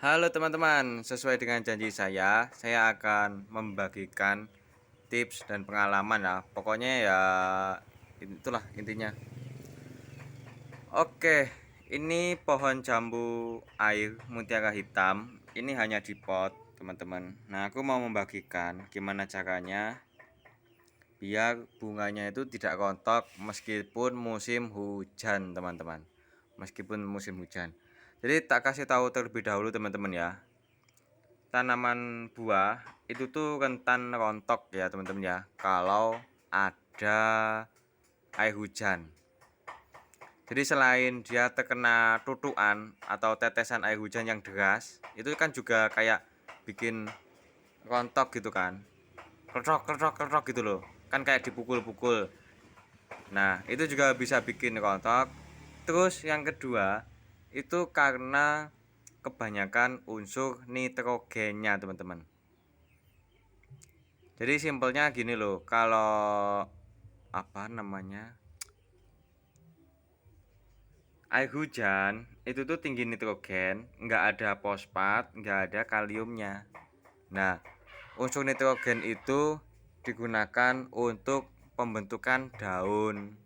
Halo teman-teman, sesuai dengan janji saya akan membagikan tips dan pengalaman ya. Pokoknya ya itulah intinya. Oke, ini pohon jambu air mutiara hitam. Ini hanya di pot, teman-teman. Nah, aku mau membagikan gimana caranya biar bunganya itu tidak rontok meskipun musim hujan, teman-teman. Meskipun musim hujan. Jadi tak kasih tahu terlebih dahulu, teman-teman ya. Tanaman buah itu tuh rentan rontok ya teman-teman ya kalau ada air hujan. Jadi selain dia terkena tutukan atau tetesan air hujan yang deras, itu kan juga kayak bikin rontok gitu kan. Ketok ketok ketok gitu loh. Kan kayak dipukul-pukul. Nah, itu juga bisa bikin rontok. Terus yang kedua, itu karena kebanyakan unsur nitrogennya, teman-teman. Jadi simpelnya gini loh, kalau apa namanya air hujan itu tuh tinggi nitrogen, nggak ada fosfat, nggak ada kaliumnya. Nah, unsur nitrogen itu digunakan untuk pembentukan daun.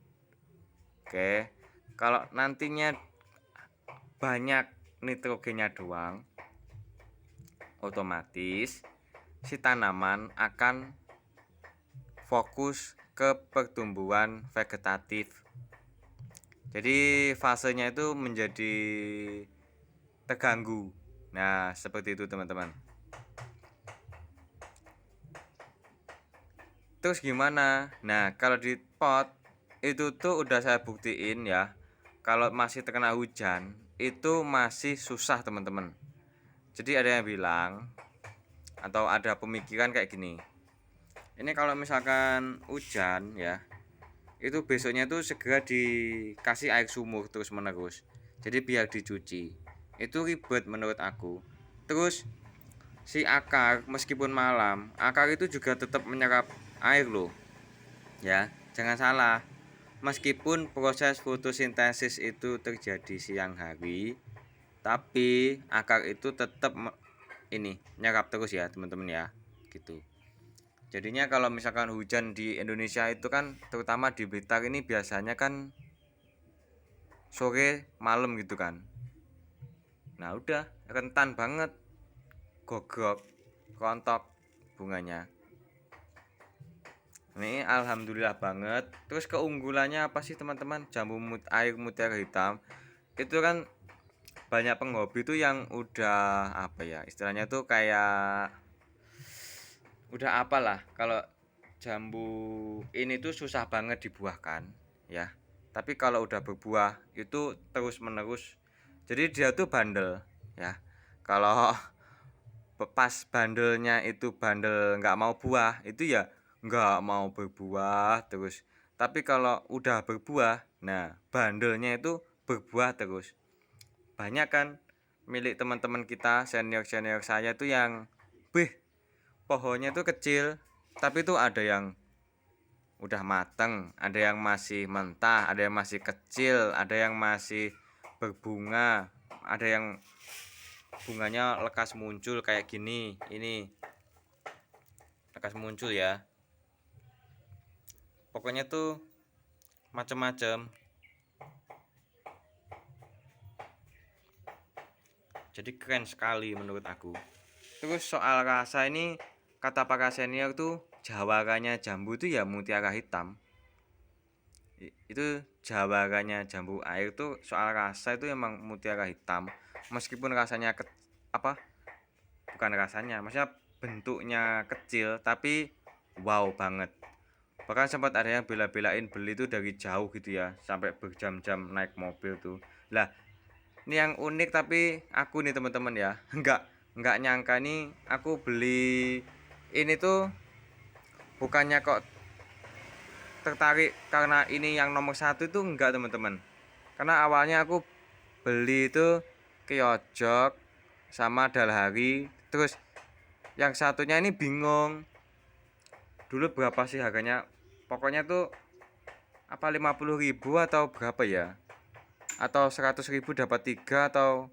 Oke, kalau nantinya banyak nitrogennya doang, otomatis si tanaman akan fokus ke pertumbuhan vegetatif. Jadi fasenya itu menjadi terganggu. Nah, seperti itu teman-teman. Terus gimana? Nah, kalau di pot itu tuh udah saya buktiin ya. Kalau masih terkena hujan, itu masih susah teman-teman. Jadi ada yang bilang atau ada pemikiran kayak gini. Ini kalau misalkan hujan ya, itu besoknya tuh segera dikasih air sumur terus menerus. Jadi biar dicuci. Itu ribet menurut aku. Terus si akar meskipun malam, akar itu juga tetap menyerap air loh. Ya, jangan salah. Meskipun proses fotosintesis itu terjadi siang hari, tapi akar itu tetap ini nyerap terus ya, teman-teman ya. Gitu. Jadinya kalau misalkan hujan di Indonesia itu kan terutama di Blitar ini biasanya kan sore malam gitu kan. Nah, udah rentan banget gogrok, rontok bunganya. Ini alhamdulillah banget. Terus keunggulannya apa sih teman-teman? Jambu air mutiara hitam itu kan banyak penghobi tuh yang udah apa ya istilahnya tuh kayak udah apalah kalau jambu ini tuh susah banget dibuahkan ya. Tapi kalau udah berbuah itu terus menerus. Jadi dia tuh bandel ya. Kalau pas bandelnya itu bandel nggak mau buah itu ya nggak mau berbuah terus. Tapi kalau udah berbuah, nah bandelnya itu berbuah terus. Banyak kan milik teman-teman kita senior-senior saya tuh yang pohonnya tuh kecil tapi tuh ada yang udah mateng, ada yang masih mentah, ada yang masih kecil, ada yang masih berbunga, ada yang bunganya lekas muncul kayak gini. Ini lekas muncul ya. Pokoknya tuh macem-macem. Jadi keren sekali menurut aku. Terus soal rasa ini kata para senior tuh jawarannya jambu tuh ya mutiara hitam. Itu jawarannya jambu air tuh soal rasa itu emang mutiara hitam. Meskipun rasanya apa? Bukan rasanya, maksudnya bentuknya kecil tapi wow banget. Bahkan sempat ada yang bela-belain beli itu dari jauh gitu ya, sampai berjam-jam naik mobil tuh. Lah, ini yang unik tapi aku nih teman-teman ya, nggak nyangka nih aku beli ini tuh bukannya kok tertarik karena ini yang nomor satu itu enggak teman-teman. Karena awalnya aku beli itu keojok sama dalhari, terus yang satunya ini bingung dulu berapa sih harganya. Pokoknya tuh apa 50.000 atau berapa ya, atau 100.000 dapat 3 atau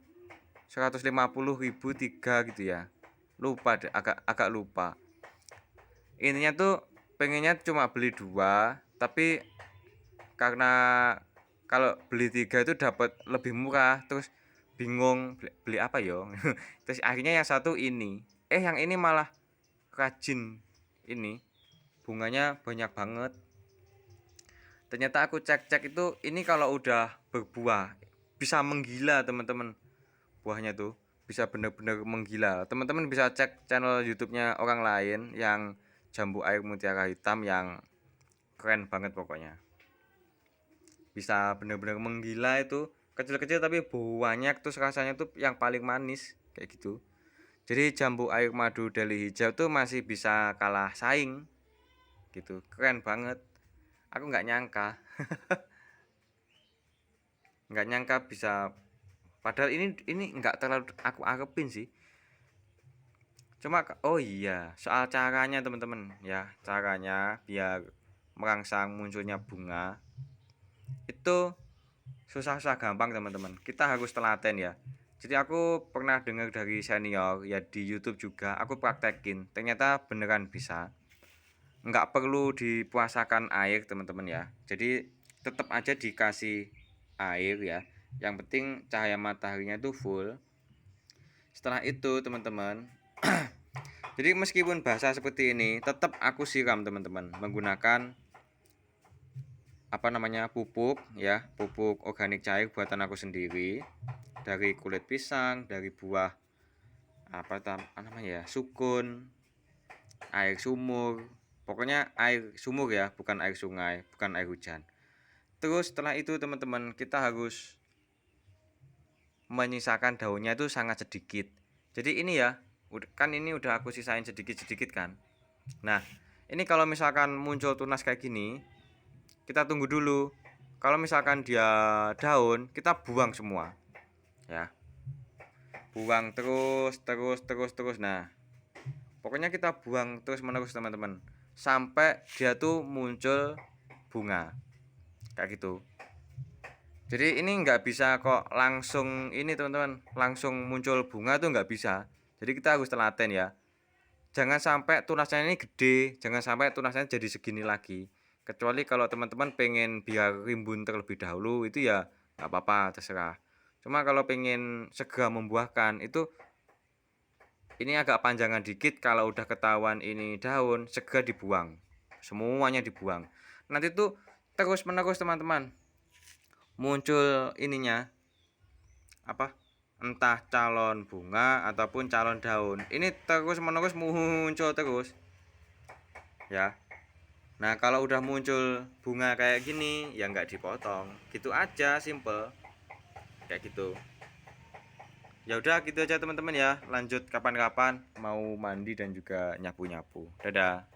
150.000 tiga gitu ya, lupa deh, agak lupa. Intinya tuh pengennya cuma beli 2, tapi karena kalau beli 3 itu dapat lebih murah, terus bingung beli apa yo. Terus akhirnya yang satu ini, yang ini malah rajin, ini bunganya banyak banget. Ternyata aku cek-cek itu, ini kalau udah berbuah bisa menggila teman-teman. Buahnya tuh bisa bener-bener menggila. Teman-teman bisa cek channel YouTube-nya orang lain yang jambu air mutiara hitam yang keren banget pokoknya. Bisa bener-bener menggila itu, kecil-kecil tapi banyak, terus rasanya tuh yang paling manis kayak gitu. Jadi jambu air madu Delhi hijau tuh masih bisa kalah saing gitu. Keren banget. Aku nggak nyangka. Nggak nyangka bisa, padahal ini nggak terlalu aku anggapin sih. Cuma oh iya, soal caranya teman-teman ya, caranya biar merangsang munculnya bunga itu susah-susah gampang teman-teman. Kita harus telaten ya. Jadi aku pernah dengar dari senior ya, di YouTube juga aku praktekin, ternyata beneran bisa. Nggak perlu dipuasakan air teman-teman ya. Jadi tetap aja dikasih air ya. Yang penting cahaya mataharinya itu full. Setelah itu teman-teman, jadi meskipun basah seperti ini, tetap aku siram teman-teman, menggunakan pupuk ya, pupuk organik cair buatan aku sendiri, dari kulit pisang, dari buah sukun, air sumur, pokoknya air sumur ya, bukan air sungai, bukan air hujan. Terus setelah itu teman-teman, kita harus menyisakan daunnya itu sangat sedikit. Jadi ini ya, kan ini udah aku sisain sedikit-sedikit kan. Nah, ini kalau misalkan muncul tunas kayak gini, kita tunggu dulu. Kalau misalkan dia daun, kita buang semua. Ya. Buang terus. Nah, pokoknya kita buang terus-menerus teman-teman, sampai dia tuh muncul bunga. Kayak gitu. Jadi ini nggak bisa kok langsung ini teman-teman, langsung muncul bunga tuh nggak bisa. Jadi kita harus telaten ya. Jangan sampai tunasnya ini gede, jangan sampai tunasnya jadi segini lagi. Kecuali kalau teman-teman pengen biar rimbun terlebih dahulu, itu ya nggak apa-apa, terserah. Cuma kalau pengen segera membuahkan itu, ini agak panjangan dikit. Kalau udah ketahuan ini daun, segera dibuang, semuanya dibuang. Nanti tuh terus menerus teman-teman muncul ininya entah calon bunga ataupun calon daun, ini terus menerus muncul terus ya. Nah kalau udah muncul bunga kayak gini ya nggak dipotong, gitu aja, simple kayak gitu. Ya udah gitu aja teman-teman ya, lanjut kapan-kapan, mau mandi dan juga nyapu-nyapu. Dadah.